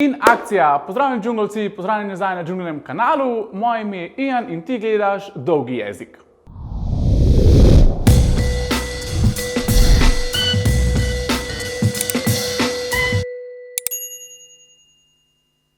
In akcija, pozdravljeni džungelci, pozdravljeni nazaj na džungelnem kanalu, moje ime je Ian in ti gledaš Dolgi jezik.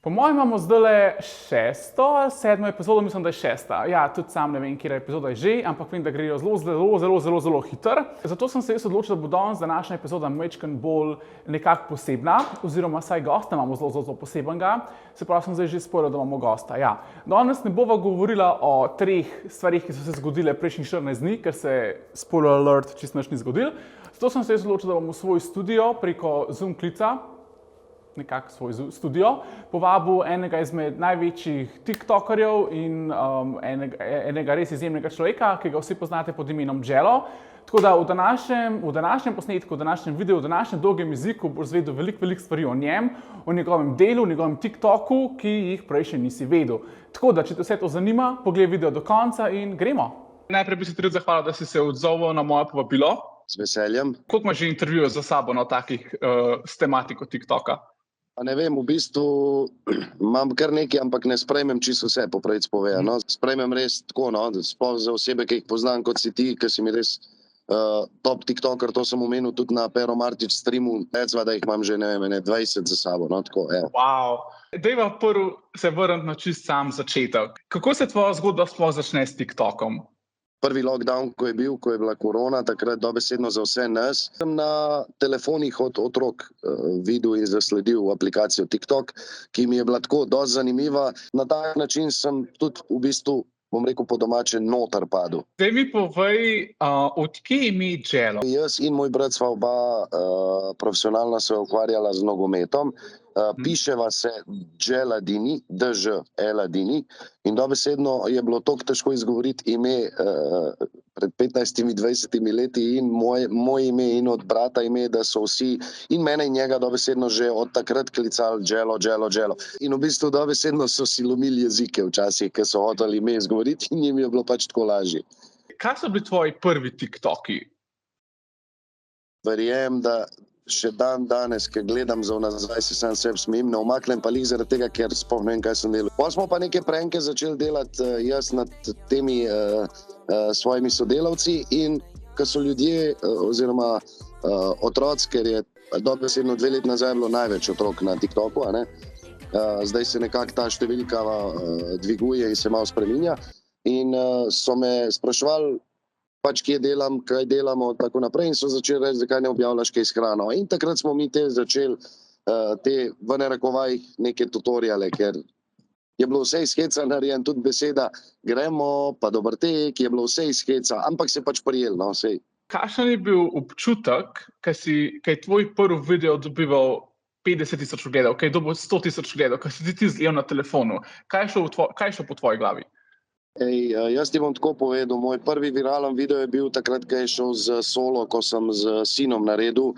Po mojem imamo zdajle šesto ali sedmo epizodo, mislim, da je šesta. Ja, tudi sam ne vem, katera epizoda je že, ampak vem, da grejo zelo hitro. Zato sem se jaz odločil, da bo danes današnja epizoda majčkeno bolj nekako posebna, oziroma saj gosta imamo zelo posebenega. Se pravi, sem zdaj že spoilal, da imamo gosta. Ja. Danes ne bova govorila o treh stvarih, ki so se zgodile prejšnjih 14 dni, ker se spoiler alert čisto nič ni zgodil. Zato sem se jaz odločil, da bom v svoj studio preko Zoom klica, nekako svoj studio, povabil enega izmed največjih tiktokerjev in enega res izjemnega človeka, ki ga vsi poznate pod imenom Jello. Tako da v današnjem posnetku, v današnjem videu, v današnjem dolgem jeziku boš zvedel veliko stvari o njem, o njegovem delu, o njegovem TikToku, ki jih prej še nisi vedel. Tako da, če te vse to zanima, pogledaj video do konca in gremo. Najprej bi se ti rad zahvalil, da si se odzval na moje povabilo. Z veseljem. Koliko imaš že intervjujev za sabo na takih s tematiko TikToka? Ne vem, v bistvu imam kar nekaj, ampak ne sprejmem čisto vse, po pravici povedano. Sprejmem res tako, sploh za osebe, ki jih poznam, kot si ti, ki si mi res top tiktoker, to sem omenil tudi na Pero Martič streamu, recva, da jih imam že, ne vem, 20 za sabo, tako, evo. Wow. Dejva prvo se vrniti na čist sam začetek. Kako se tvoja zgodba sploh začne s TikTokom? Prvi lockdown, ko je bila korona, takrat dobesedno za vse nas, sem na telefonih od otrok videl in zasledil aplikacijo TikTok, ki mi je bila tako dosti zanimiva. Na tak način sem tudi v bistvu, bom rekel po domače, noter padel. Daj mi povej, odkje ime Jello? Jaz in moj brat sva oba profesionalno se ukvarjala z nogometom. Piševa se Jeladini, Deladini, in dobesedno je bilo toliko težko izgovoriti ime pred 15-20 leti in moje ime in od brata ime, da so vsi in mene in njega dobesedno že od takrat klicali Jello. In v bistvu dobesedno so si lomili jezike včasih, ker so hoteli ime izgovoriti in jim je bilo pač tako lažje. Kaj so bili tvoji prvi TikToki? Verjem, da še danes, ker gledam za nazaj, se sam sebi smejim, ne umaknem pa lih zaradi tega, ker sploh ne vem, kaj sem delal. Potem smo pa neke pranke začeli delati jaz nad temi svojimi sodelavci in ko so ljudje oziroma otroci, ker je dobesedno 2 leti nazaj bilo največ otrok na TikToku, zdaj se nekako ta številka dviguje in se malo spreminja in so me spraševali, pač kje delam, kaj delamo, tako naprej, in so začeli reči, zakaj ne objavljaš kaj s hrano. In takrat smo mi začeli te v narekovajih neke tutoriale, ker je bilo vse iz heca narejen, tudi beseda gremo, pa dober tek, je bilo vse iz heca, ampak se pač prijel, vse. Kakšen je bil občutek, kaj je tvoj prvi video dobival 50,000 ogledov, kaj je dobil 100,000 ogledov, kaj si ti zlijal na telefonu? Kaj je šlo po tvoji glavi? Jaz ti bom tako povedal, moj prvi viralen video je bil takrat, ko je šel z solo, ko sem z sinom naredil,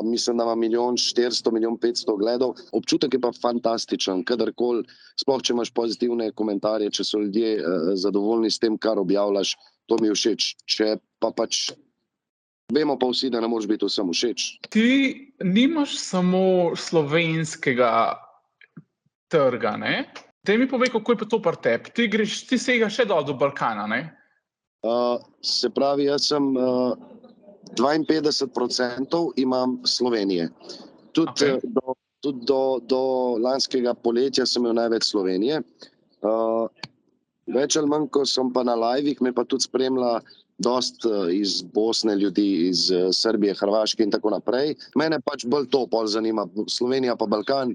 mislim, da ima 1.400.000, 1.500.000 ogledov. Občutek je pa fantastičen, kadarkoli, sploh če imaš pozitivne komentarje, če so ljudje zadovoljni s tem, kar objavljaš, to mi je všeč. Če pa pač, vemo pa vsi, da ne moreš biti vsem všeč. Ti nimaš samo slovenskega trga, ne? Daj mi povej, kako je pa to pri tebi. Ti segaš še dol do Balkana, ne? Se pravi, jaz sem 52% imam Slovenije. Tudi do lanskega poletja sem imel največ Slovenije. Več ali manj, ko sem pa na livih, me pa tudi spremlja dost iz Bosne ljudi, iz Srbije, Hrvaške in tako naprej. Mene pač bolj to pol zanima, Slovenija pa Balkan.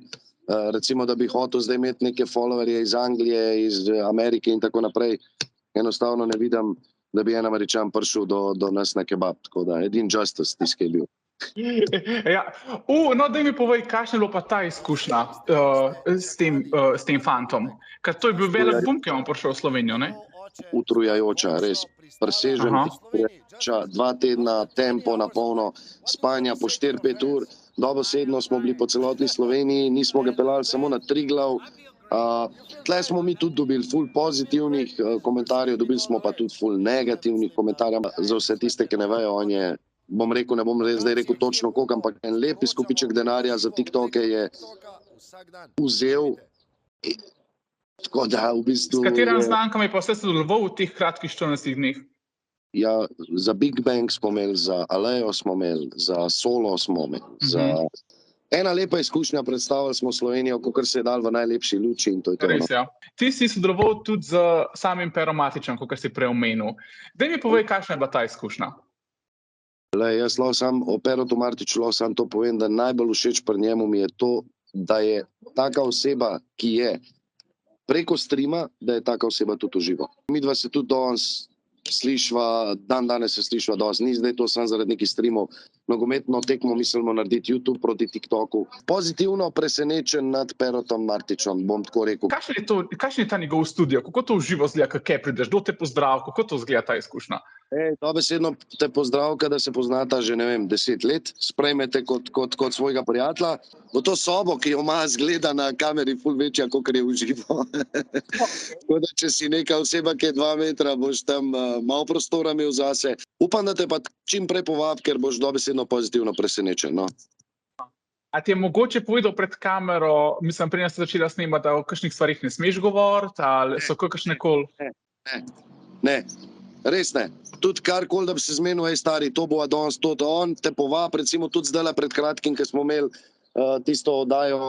Recimo, da bi hotel zdaj imeti neke followerje iz Anglije, iz Amerike in tako naprej. Enostavno ne vidim, da bi en Američan prišel do nas na kebab, tako da edin Justice tisti, ki je bil. Ja. No, daj mi povej, kakšna je bila pa ta izkušnja s tem fantom? Ker to je bil velik bum, ki je on prišel v Slovenijo, ne? Utrujajoča, res presežen, 2 tedna tempo na polno, spanja po 4-5 ur, dobesedno smo bili po celotni Sloveniji, nismo ga peljali samo na Triglav. Tle smo mi tudi dobili ful pozitivnih komentarjev, dobili smo pa tudi ful negativnih komentarjev. Za vse tiste, ki ne vejo, on je, bom rekel, ne bom zdaj rekel točno koliko, ampak en lep izkupiček denarja za TikToke je vzel. Tako da v bistvu. S katerimi znankami pa ste sodeloval v teh kratkih 14 dneh? Ja, za Big Bang smo imeli, za Alejo smo imeli, za Solo smo imeli. Ena lepa izkušnja, predstavili smo Slovenijo, kakor se je dal v najlepši luči in to je to. Res, ja. Ti si sodeloval tudi z samim Pero Matičem, kakor si prej omenil. Daj mi povej, kakšna je bila ta izkušnja? Jaz lahko sam o Perotu Martiču lahko sam to povem, da najbolj všeč pri njemu mi je to, da je taka oseba, ki je preko streama, da je taka oseba tudi v živo. Midva se tudi danes slišva, danes se slišva dosti, ni zdaj to samo zaradi nekih streamov. Nogometno tekmo mislimo narediti YouTube proti TikToku. Pozitivno presenečen nad Perotom Martičem, bom tako rekel. Kakšen je ta njegov studio? Kako to v živo zgleda, kaj prideš, kdo te pozdrav, kako to zgleda ta izkušnja? Dobesedno te pozdravka, da se poznata že, 10 let, sprejmete kot svojega prijatelja. V to sobo, ki jo ima, zgleda na kameri ful večja, kot je v živo. Tako da, če si neka oseba, ki je 2 metra, boš tam malo prostora imel zase. Upam, da te pa čim prej povab, ker boš dobesedno pozitivno presenečen. No? A ti je mogoče povedal pred kamero, mislim, prej ste začela snemati, da o kakšnih stvarih ne smeš govoriti, ali so kakšne kol? Ne. Res ne. Tudi karkoli, da bi se zmenil, stari, to bo danes, to on te povab, recimo tudi zdaj pred kratkim, ko smo imeli tisto oddajo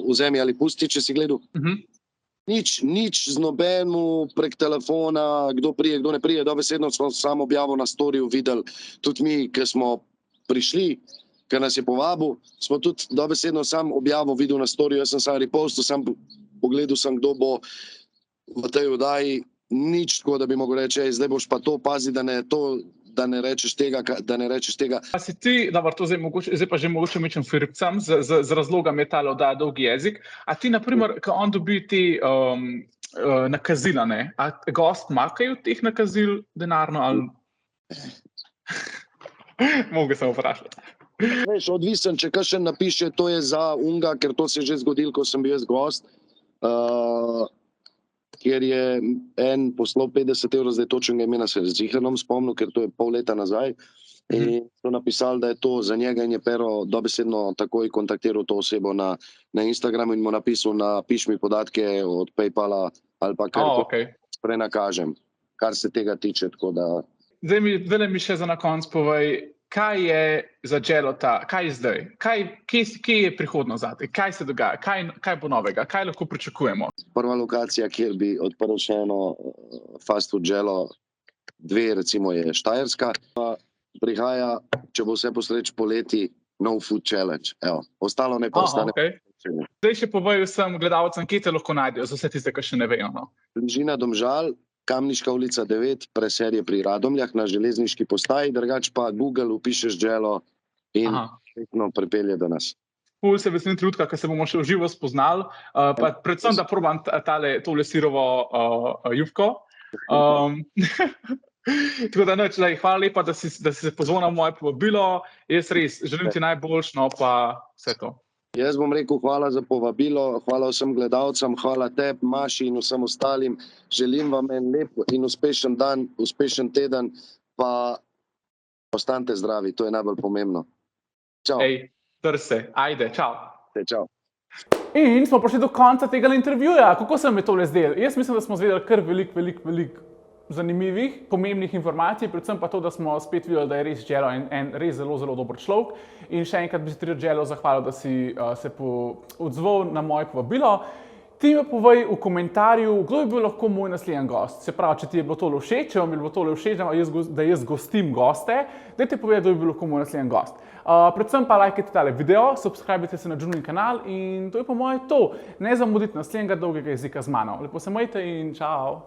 Vzemi ali pusti, če si gledal. Nič z nobenu prek telefona, kdo prije, kdo ne prije, dobesedno smo samo objavo na storiju videli. Tudi mi, ki smo prišli, ki nas je povabil, smo tudi dobesedno sam objavo videl na storiju. Jaz sem sam repostil, sam pogledal sem, kdo bo v tej oddaji. Nič tako, da bi mogel reči, zdaj boš pa to, pazi, da ne rečeš tega. A si ti, dobro, to zdaj pa že mogoče mečem firpcam, z razlogom je tale oddaja Dolgi jezik, a ti, naprimer, ko on dobi ti nakazila, ne, a gost makajo teh nakazil denarno, ali? Mogoče sem vprašati. Veš, odvisen, če kakšen napiše, to je za unga, ker to se je že zgodilo, ko sem bil jaz gost, kjer je en poslal 50 €, zdaj točnega imena se zihernom spomnil, ker to je pol leta nazaj, in so napisali, da je to za njega in je Pero dobesedno takoj kontaktiral to osebo na Instagramu in mu napisal, napiš mi podatke od PayPala ali pa prenakažem, kar se tega tiče, tako da. Zdaj mi še za na konc povej, kaj je za Dželota, kaj je zdaj? Kje je prihodnost zate? Kaj se dogaja? Kaj bo novega? Kaj lahko pričakujemo? Prva lokacija, kjer bi odprl še eno fast food Dželo, 2 recimo je Štajerska. Prihaja, če bo vse po sreči poleti, No Food Challenge. Evo, ostalo ne pa ostane. Zdaj še povej vsem gledalcem, kje te lahko najdejo, za vse tiste, ki še ne vejo. Bližina Domžal, Kamniška ulica 9, preserje pri Radomljah na železniški postaji, drugače pa Google vpišeš Dželo in pripelje do nas. Ful se veselim trenutka, ko se bomo še v živo spoznali, pa predvsem, da probam tole sirovo jufko. Tako da nič, hvala lepa, da si se pozval na moje povabilo. Jaz res želim ti najboljš, no pa vse to. Jaz bom rekel hvala za povabilo, hvala vsem gledalcem, hvala tebi, Maši in vsem ostalim. Želim vam en lep in uspešen dan, uspešen teden, pa ostanite zdravi, to je najbolj pomembno. Čau. Drse, ajde, čau. Čau. In smo prišli do konca tega intervjuja. Kako se vam je tole zdelo? Jaz mislim, da smo zvedeli kar veliko zanimivih, pomembnih informacij, predvsem pa to, da smo spet videli, da je res Dželo en res zelo, zelo dober človek. In še enkrat bi se ti Dželo zahvalil, da si se odzval na moje povabilo. Ti mi povej v komentarju, kdo bi bil lahko moj naslednji gost. Se pravi, če ti je bilo tole všeč, če vam je bilo tole všeč, da jaz gostim goste, dajte povedati, kdo bi bil lahko moj naslednji gost. Predvsem pa lajkajte tale video, subscribite se na Junin kanal in to je po moje to. Ne zamudite naslednjega Dolgega jezika z mano. Lepo se majte in čau!